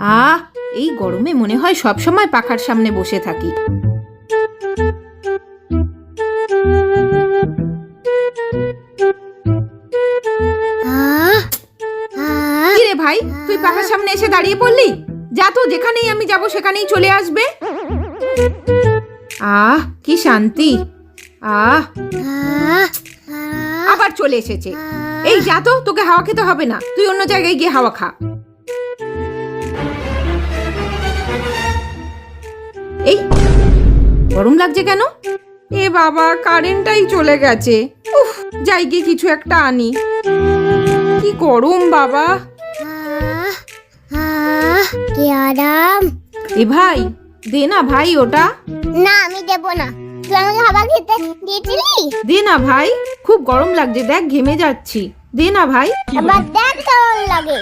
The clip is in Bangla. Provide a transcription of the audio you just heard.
আহ, এই গরমে মনে হয় সব সময় পাখার সামনে বসে থাকি। কি রে ভাই, তুই পাখার সামনে এসে দাঁড়িয়ে পড়লি? যা তো, যেখানেই আমি যাব সেখানেই চলে আসবে। আহ, কি শান্তি। আহ, আবার চলে এসেছে। এই যা তো, তোকে হাওয়া খেতে হবে না, তুই অন্য জায়গায় গিয়ে হাওয়া খা। এই গরম লাগছে কেন? এ বাবা, কারেন্টটাই চলে গেছে। উফ, যাই গিয়ে কিছু একটা আনি। কি গরম বাবা। কি আরাম। এ ভাই, দে না ভাই ওটা। না, আমি দেব না। তুই আমাকে খাবার খেতে দিয়েছিলি? দে না ভাই, খুব গরম লাগছে, দেখ ঘেমে যাচ্ছি। দে না ভাই। আবার দেখ কেমন লাগে।